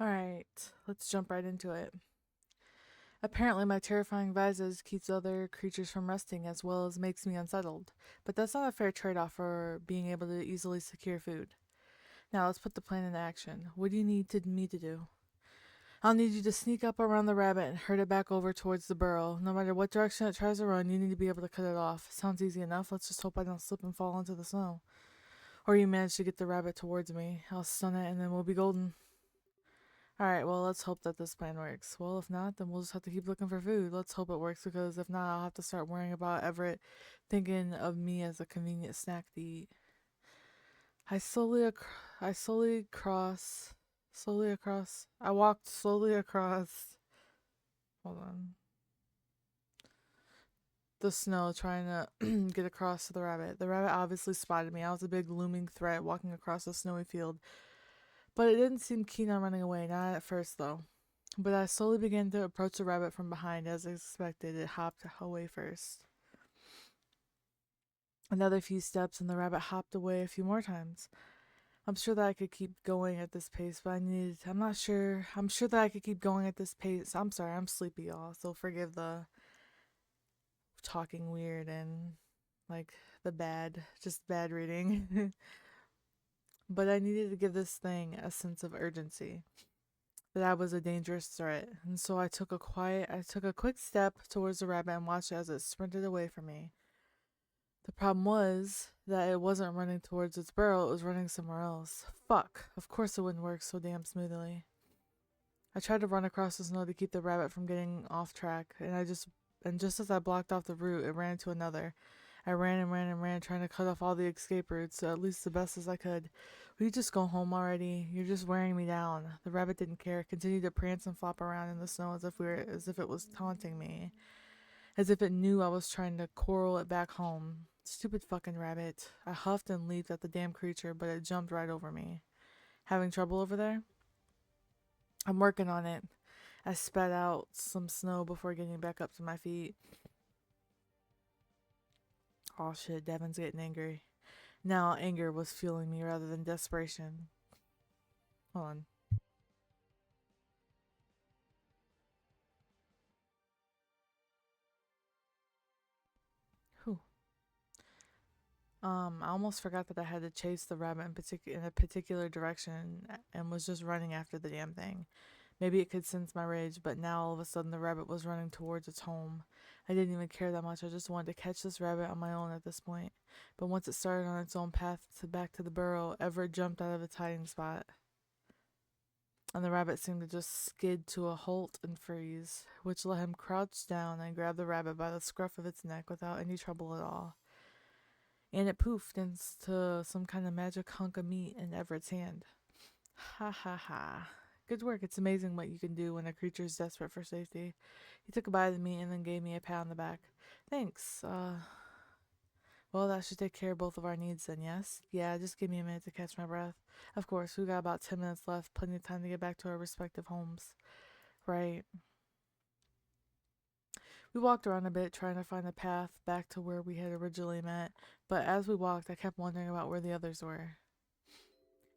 Alright, let's jump right into it. Apparently, my terrifying visage keeps other creatures from resting as well as makes me unsettled. But that's not a fair trade off for being able to easily secure food. Now, let's put the plan into action. What do you need me to do? I'll need you to sneak up around the rabbit and herd it back over towards the burrow. No matter what direction it tries to run, you need to be able to cut it off. Sounds easy enough. Let's just hope I don't slip and fall into the snow. Or you manage to get the rabbit towards me. I'll stun it and then we'll be golden. Alright, well, let's hope that this plan works. Well, if not, then we'll just have to keep looking for food. Let's hope it works, because if not, I'll have to start worrying about Everett thinking of me as a convenient snack to eat. I slowly, ac- I slowly cross, slowly across. I walked slowly across. Hold on. The snow, trying to get across to the rabbit. The rabbit obviously spotted me. I was a big looming threat walking across a snowy field, but it didn't seem keen on running away. Not at first, though. But I slowly began to approach the rabbit from behind. As expected, it hopped away first. Another few steps, and the rabbit hopped away a few more times. I'm sure that I could keep going at this pace, but I'm not sure. I'm sure that I could keep going at this pace. I'm sorry, I'm sleepy, y'all, so forgive the talking weird and like just bad reading. But I needed to give this thing a sense of urgency, that I was a dangerous threat, and so I took a quick step towards the rabbit and watched as it sprinted away from me. The problem was that it wasn't running towards its burrow, it was running somewhere else. Fuck. Of course it wouldn't work so damn smoothly. I tried to run across the snow to keep the rabbit from getting off track, and just as I blocked off the route, it ran into another. I ran and ran and ran, trying to cut off all the escape routes, at least the best as I could. Will you just go home already? You're just wearing me down. The rabbit didn't care, continued to prance and flop around in the snow as if it was taunting me, as if it knew I was trying to coral it back home. Stupid fucking rabbit. I huffed and leaped at the damn creature, but it jumped right over me. Having trouble over there? I'm working on it. I spat out some snow before getting back up to my feet. Oh shit, Devin's getting angry. Now anger was fueling me rather than desperation. Hold on. Whew. I almost forgot that I had to chase the rabbit in a particular direction and was just running after the damn thing. Maybe it could sense my rage, but now all of a sudden the rabbit was running towards its home. I didn't even care that much. I just wanted to catch this rabbit on my own at this point. But once it started on its own path back to the burrow, Everett jumped out of its hiding spot, and the rabbit seemed to just skid to a halt and freeze, which let him crouch down and grab the rabbit by the scruff of its neck without any trouble at all. And it poofed into some kind of magic hunk of meat in Everett's hand. Ha ha ha. Good work. It's amazing what you can do when a creature is desperate for safety. He took a bite of me and then gave me a pat on the back. Thanks. Well, that should take care of both of our needs then, yes? Yeah, just give me a minute to catch my breath. Of course, we've got about 10 minutes left, plenty of time to get back to our respective homes. Right. We walked around a bit, trying to find a path back to where we had originally met, but as we walked, I kept wondering about where the others were.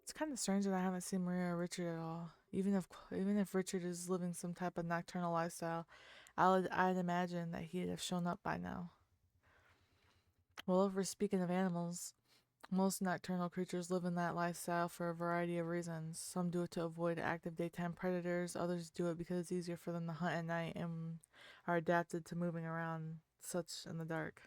It's kind of strange that I haven't seen Maria or Richard at all. Even if Richard is living some type of nocturnal lifestyle, I'd imagine that he'd have shown up by now. Well, if we're speaking of animals, most nocturnal creatures live in that lifestyle for a variety of reasons. Some do it to avoid active daytime predators, others do it because it's easier for them to hunt at night and are adapted to moving around such in the dark.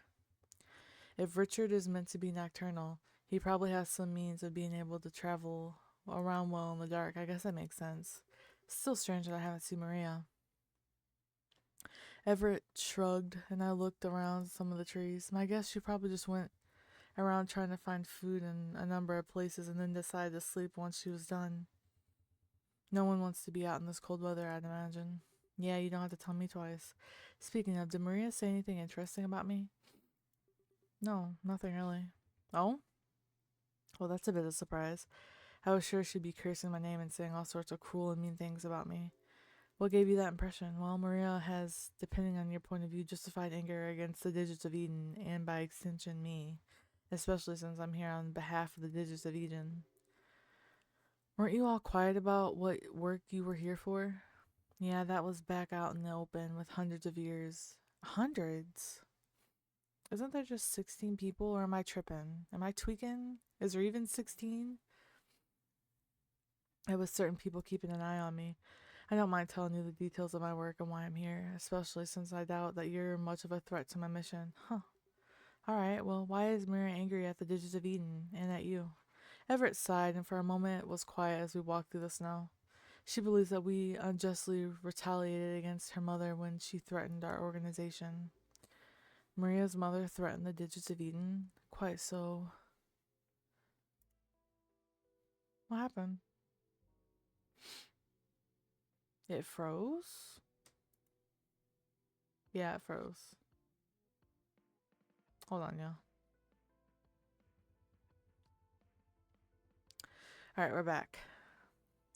If Richard is meant to be nocturnal, he probably has some means of being able to travel around well in the dark. I guess that makes sense. Still strange that I haven't seen Maria. Everett shrugged, and I looked around some of the trees. My guess she probably just went around trying to find food in a number of places and then decided to sleep once she was done. No one wants to be out in this cold weather, I'd imagine. Yeah, you don't have to tell me twice. Speaking of, did Maria say anything interesting about me? No, nothing really. Oh? Well, that's a bit of a surprise. I was sure she'd be cursing my name and saying all sorts of cruel and mean things about me. What gave you that impression? Well, Maria has, depending on your point of view, justified anger against the digits of Eden, and by extension me, especially since I'm here on behalf of the digits of Eden. Weren't you all quiet about what work you were here for? Yeah, that was back out in the open with hundreds of years. Hundreds? Isn't there just 16 people, or am I tripping? Am I tweaking? Is there even 16? It was certain people keeping an eye on me. I don't mind telling you the details of my work and why I'm here, especially since I doubt that you're much of a threat to my mission. Huh. Alright, well, why is Mira angry at the Digits of Eden and at you? Everett sighed and for a moment was quiet as we walked through the snow. She believes that we unjustly retaliated against her mother when she threatened our organization. Maria's mother threatened the Digits of Eden? Quite so. What happened? It froze? Yeah, it froze. Hold on, y'all. Alright, we're back.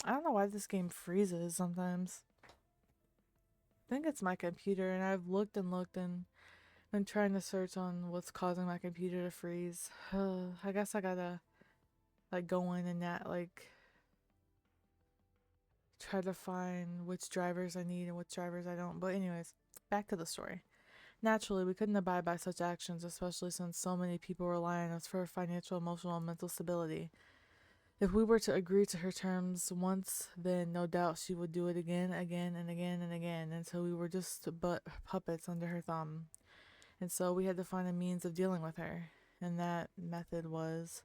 I don't know why this game freezes sometimes. I think it's my computer, and I've looked and been trying to search on what's causing my computer to freeze. I guess I gotta go in and try to find which drivers I need and which drivers I don't. But anyways, back to the story. Naturally, we couldn't abide by such actions, especially since so many people rely on us for financial, emotional, and mental stability. If we were to agree to her terms once, then no doubt she would do it again, again, and again, and again, until we were just but puppets under her thumb. And so we had to find a means of dealing with her. And that method was,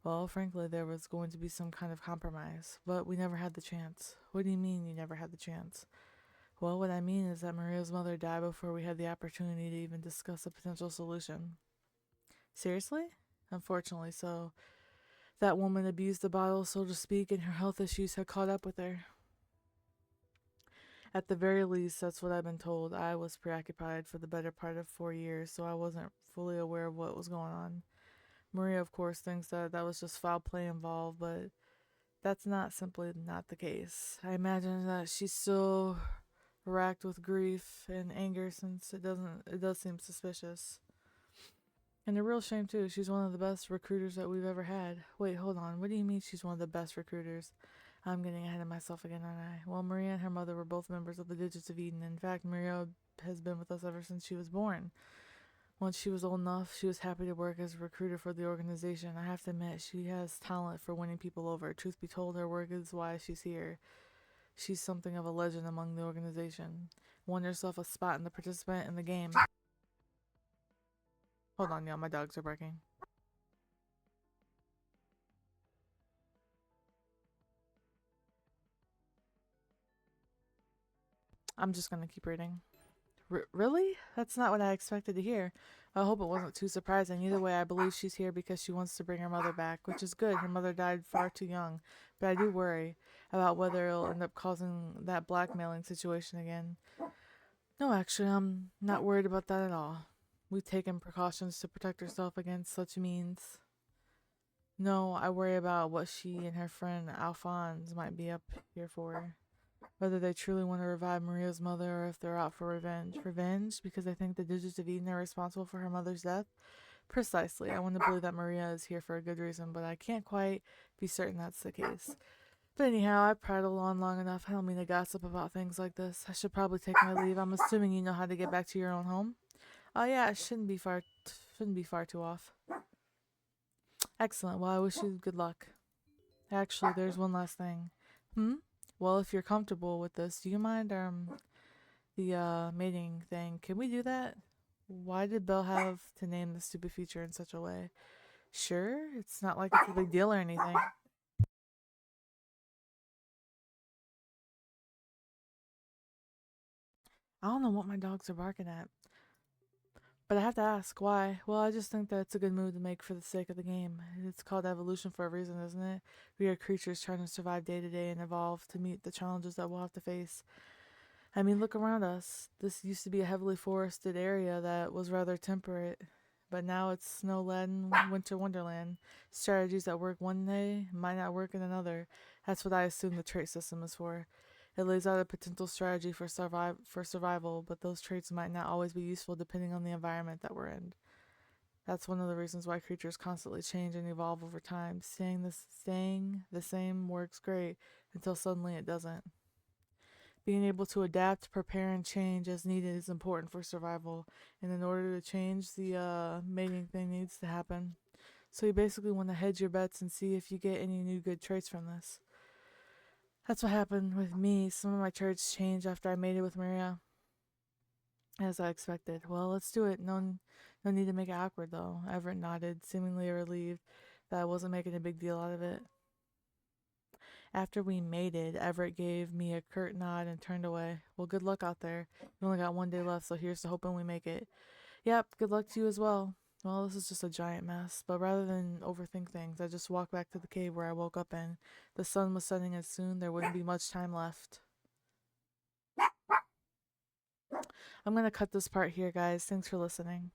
well, frankly, there was going to be some kind of compromise. But we never had the chance. What do you mean you never had the chance? Well, what I mean is that Maria's mother died before we had the opportunity to even discuss a potential solution. Seriously? Unfortunately, so. That woman abused the bottle, so to speak, and her health issues had caught up with her. At the very least, that's what I've been told. I was preoccupied for the better part of 4 years, so I wasn't fully aware of what was going on. Maria, of course, thinks that that was just foul play involved, but that's simply not the case. I imagine that she's still racked with grief and anger since it does seem suspicious. And a real shame too. She's one of the best recruiters that we've ever had. Wait, hold on. What do you mean she's one of the best recruiters? I'm getting ahead of myself again, aren't I? Well, Maria and her mother were both members of the Digits of Eden. In fact, Maria has been with us ever since she was born. Once she was old enough, she was happy to work as a recruiter for the organization. I have to admit, she has talent for winning people over. Truth be told, her work is why she's here. She's something of a legend among the organization. Won yourself a spot in the participant in the game. Hold on, y'all. My dogs are barking. I'm just gonna keep reading. Really? That's not what I expected to hear. I hope it wasn't too surprising. Either way, I believe she's here because she wants to bring her mother back, which is good. Her mother died far too young. But I do worry about whether it'll end up causing that blackmailing situation again. No, actually, I'm not worried about that at all. We've taken precautions to protect herself against such means. No, I worry about what she and her friend Alphonse might be up here for. Whether they truly want to revive Maria's mother or if they're out for revenge. Revenge? Because they think the Digits of Eden are responsible for her mother's death? Precisely. I want to believe that Maria is here for a good reason, but I can't quite be certain that's the case. But anyhow, I prattled on long enough. I don't mean to gossip about things like this. I should probably take my leave. I'm assuming you know how to get back to your own home. Oh yeah, it shouldn't be far too off. Excellent. Well, I wish you good luck. Actually, there's one last thing. Well, if you're comfortable with this, do you mind the mating thing? Can we do that? Why did Belle have to name the stupid feature in such a way? Sure, it's not like it's a big deal or anything. I don't know what my dogs are barking at. But I have to ask, why? Well, I just think that it's a good move to make for the sake of the game. It's called evolution for a reason, isn't it? We are creatures trying to survive day to day and evolve to meet the challenges that we'll have to face. I mean, look around us. This used to be a heavily forested area that was rather temperate, but now it's snow-laden winter wonderland. Strategies that work one day might not work in another. That's what I assume the trait system is for. It lays out a potential strategy for survival, but those traits might not always be useful depending on the environment that we're in. That's one of the reasons why creatures constantly change and evolve over time. Staying the same works great until suddenly it doesn't. Being able to adapt, prepare, and change as needed is important for survival. And in order to change, the mating thing needs to happen. So you basically want to hedge your bets and see if you get any new good traits from this. That's what happened with me. Some of my traits changed after I mated with Maria, as I expected. Well, let's do it. No need to make it awkward, though. Everett nodded, seemingly relieved that I wasn't making a big deal out of it. After we mated, Everett gave me a curt nod and turned away. Well, good luck out there. We only got one day left, so here's to hoping we make it. Yep, good luck to you as well. Well, this is just a giant mess, but rather than overthink things, I just walked back to the cave where I woke up in. The sun was setting and soon there wouldn't be much time left. I'm gonna cut this part here, guys. Thanks for listening.